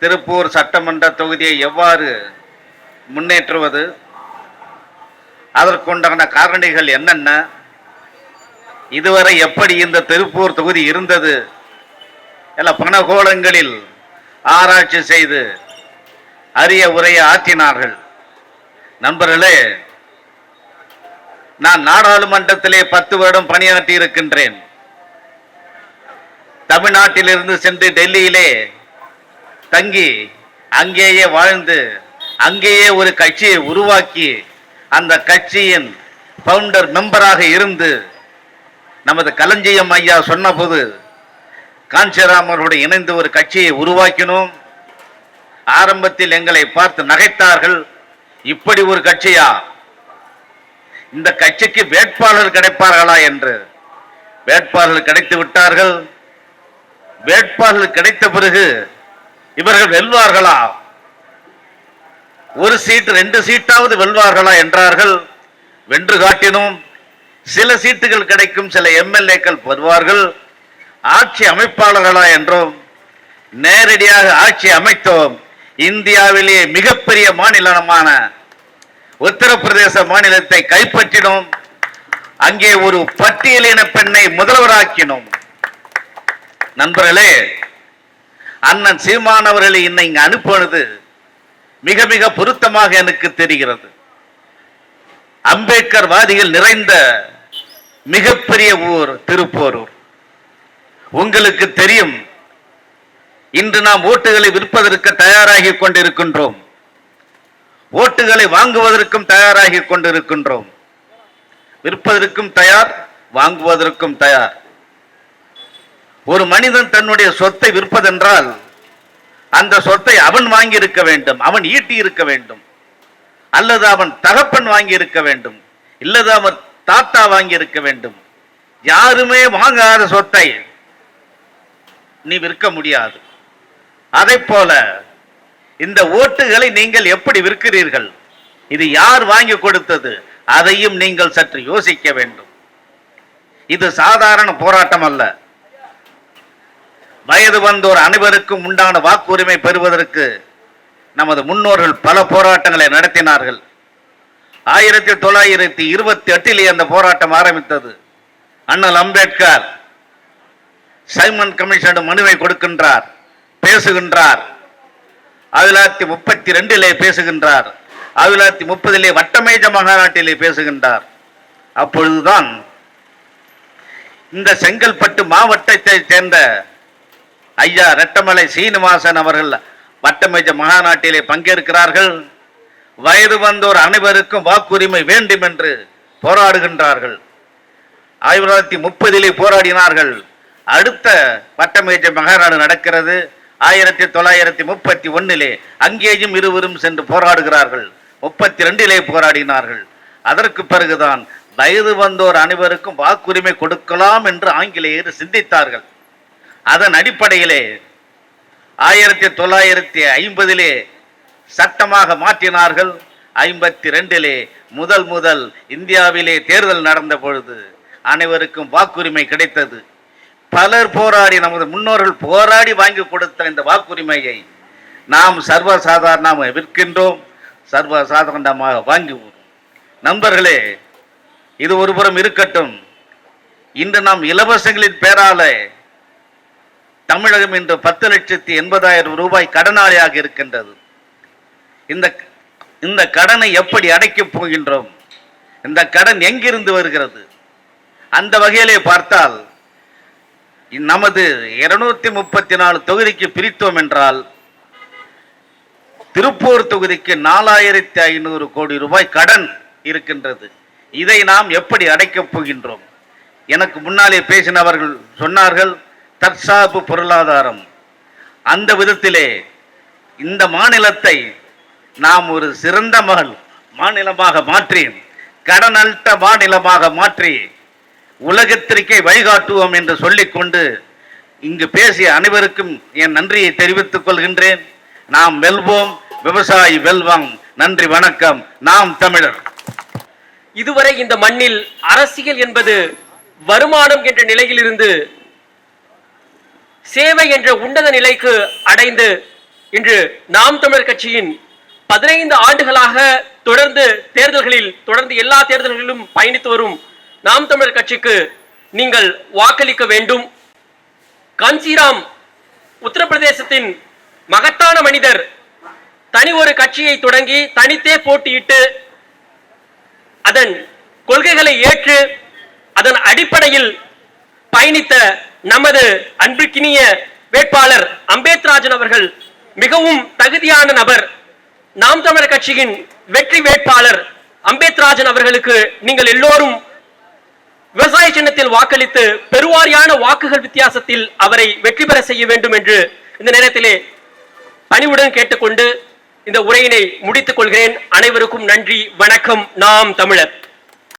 திருப்பூர் சட்டமன்ற தொகுதியை எவ்வாறு முன்னேற்றுவது, அதற்குண்டான காரணிகள் என்னென்ன, இதுவரை எப்படி இந்த திருப்பூர் தொகுதி இருந்தது என பணகோளங்களில் ஆராய்ச்சி செய்து அரிய உரையை ஆற்றினார்கள். நண்பர்களே, நான் நாடாளுமன்றத்திலே 10 வருடம் பணியாற்றி இருக்கின்றேன். தமிழ்நாட்டிலிருந்து சென்று டெல்லியிலே தங்கி அங்கேயே வாழ்ந்து அங்கேயே ஒரு கட்சியை உருவாக்கி அந்த கட்சியின் பவுண்டர் மெம்பராக இருந்து நமது களஞ்சியம் ஐயா சொன்னபோது காஞ்சிராம் அவர்களுடன் இணைந்து ஒரு கட்சியை உருவாக்கினோம். ஆரம்பத்தில் எங்களை பார்த்து நகைத்தார்கள். இப்படி ஒரு கட்சியா, இந்த கட்சிக்கு வேட்பாளர் கிடைப்பார்களா என்று. வேட்பாளர்கள் கிடைத்து விட்டார்கள். வேட்பாளர்கள் கிடைத்த பிறகு இவர்கள் வெல்வார்களா, ஒரு சீட் 2 சீட்டாவது வெல்வார்களா என்றார்கள். வென்று காட்டினோம். சில சீட்டுகள் கிடைக்கும், சில எம்எல்ஏக்கள் வருவார்கள். ஆட்சி அமைப்பாளர்களா என்றோம். நேரடியாக ஆட்சி அமைத்தோம். இந்தியாவிலேயே மிகப்பெரிய மாநிலமான உத்தரப்பிரதேச மாநிலத்தை கைப்பற்றினோம். அங்கே ஒரு பட்டியலின பெண்ணை முதல்வராக்கினோம். நண்பர்களே, அண்ணன் சீமான் அவர்களை இன்னை இங்கு அனுப்புவது மிக மிக பொருத்தமாக எனக்கு தெரிகிறது. அம்பேத்கர் வாதிகள் நிறைந்த மிகப்பெரிய ஊர் திருப்போரூர். உங்களுக்கு தெரியும், இன்று நாம் ஓட்டுகளை விற்பதற்கு தயாராகி கொண்டிருக்கின்றோம். ஓட்டுகளை வாங்குவதற்கும் தயாராகி கொண்டிருக்கின்றோம். விற்பதற்கும் தயார், வாங்குவதற்கும் தயார். ஒரு மனிதன் தன்னுடைய சொத்தை விற்பதென்றால் அந்த சொத்தை அவன் வாங்கி இருக்க வேண்டும், அவன் ஈட்டி இருக்க வேண்டும், அல்லது அவன் தகப்பன் வாங்கி இருக்க வேண்டும், இல்லது அவன் தாத்தா வாங்கி இருக்க வேண்டும். யாருமே வாங்காத சொத்தை நீ விற்க முடியாது. அதை போல இந்த ஓட்டுகளை நீங்கள் எப்படி விற்கிறீர்கள், இது யார் வாங்கி கொடுத்தது, அதையும் நீங்கள் சற்று யோசிக்க வேண்டும். இது சாதாரண போராட்டம் அல்ல. வயது வந்தோர் அனைவருக்கும் உண்டான வாக்குரிமை பெறுவதற்கு நமது முன்னோர்கள் பல போராட்டங்களை நடத்தினார்கள். 1928 அந்த போராட்டம் ஆரம்பித்தது. அண்ணல் அம்பேத்கர் சைமன் கமிஷன் மனுவை கொடுக்கின்றார், பேசுகின்றார். 1932 பேசுகின்றார். 1930 வட்டமேஜ மாநாட்டிலே பேசுகின்றார். அப்பொழுதுதான் இந்த செங்கல்பட்டு மாவட்டத்தை சேர்ந்த ஐயா ரெட்டமலை சீனிவாசன் அவர்கள் வட்டமேஜ மாநாட்டிலே பங்கேற்கிறார்கள். வயது வந்தோர் அனைவருக்கும் வாக்குரிமை வேண்டும் என்று போராடுகின்றார்கள். 1930 போராடினார்கள். அடுத்த வட்டமேஜ மாநாடு நடக்கிறது 1931. அங்கேயும் இருவரும் சென்று போராடுகிறார்கள். 32 போராடினார்கள். அதற்கு பிறகுதான் வயது வந்தோர் அனைவருக்கும் வாக்குரிமை கொடுக்கலாம் என்று ஆங்கிலேயர் சிந்தித்தார்கள். அதன் அடிப்படையிலே 1950 சட்டமாக மாற்றினார்கள். 52 முதல் இந்தியாவிலே தேர்தல் நடந்த பொழுது அனைவருக்கும் வாக்குரிமை கிடைத்தது. பலர் போராடி, நமது முன்னோர்கள் போராடி வாங்கி கொடுத்த இந்த வாக்குரிமையை நாம் சர்வசாதாரணமாக விற்கின்றோம், சர்வசாதாரணமாக வாங்குவோம். நண்பர்களே, இது ஒருபுறம் இருக்கட்டும். இன்று நாம் இலவசங்களின் பேரால தமிழகம் இன்று 10,80,000 ரூபாய் கடனாளியாக இருக்கின்றது. இந்த கடனை எப்படி அடைக்கப் போகின்றோம்? இந்த கடன் எங்கிருந்து வருகிறது? அந்த வகையிலே பார்த்தால் நமது 234 தொகுதிக்கு பிரித்தோம் என்றால் திருப்பூர் தொகுதிக்கு 4,500 கோடி ரூபாய் கடன் இருக்கின்றது. இதை நாம் எப்படி அடைக்கப் போகின்றோம்? எனக்கு முன்னாலே பேசினவர்கள் சொன்னார்கள் தற்சார்பு பொருளாதாரம். அந்த விதத்திலே இந்த மாநிலத்தை நாம் ஒரு சிறந்த மாநிலமாக மாற்றி, கடனற்ற மாநிலமாக மாற்றி உலகத்திற்கே வழிகாட்டுவோம் என்று சொல்லிக்கொண்டு இங்கு பேசிய அனைவருக்கும் என் நன்றியை தெரிவித்துக் கொள்கின்றேன். நாம் வெல்வோம், விவசாயி வெல்வோம். நன்றி, வணக்கம். நாம் தமிழர். இதுவரை இந்த மண்ணில் அரசியல் என்பது வருமானம் என்ற நிலையில் இருந்து சேவை என்ற உன்னத நிலைக்கு அடைந்து இன்று நாம் தமிழர் கட்சியின் 15 ஆண்டுகளாக தொடர்ந்து எல்லா தேர்தல்களிலும் பயணித்து வரும் நாம் தமிழர் கட்சிக்கு நீங்கள் வாக்களிக்க வேண்டும். காஞ்சிராம் உத்தரப்பிரதேசத்தின் மகத்தான மனிதர் தனி ஒரு கட்சியை தொடங்கி தனித்தே போட்டியிட்டு அதன் கொள்கைகளை ஏற்று அதன் அடிப்படையில் பயணித்த நமது அன்பிற்கினிய வேட்பாளர் அம்பேத்ராஜன் அவர்கள் மிகவும் தகுதியான நபர். நாம் தமிழர் கட்சியின் வெற்றி வேட்பாளர் அம்பேத்ராஜன் அவர்களுக்கு நீங்கள் எல்லோரும் விவசாய சின்னத்தில் வாக்களித்து பெருவாரியான வாக்குகள் வித்தியாசத்தில் அவரை வெற்றி பெற செய்ய வேண்டும் என்று இந்த நேரத்திலே பணிவுடன் கேட்டுக்கொண்டு இந்த உரையினை முடித்துக் கொள்கிறேன். அனைவருக்கும் நன்றி, வணக்கம். நாம் தமிழர்.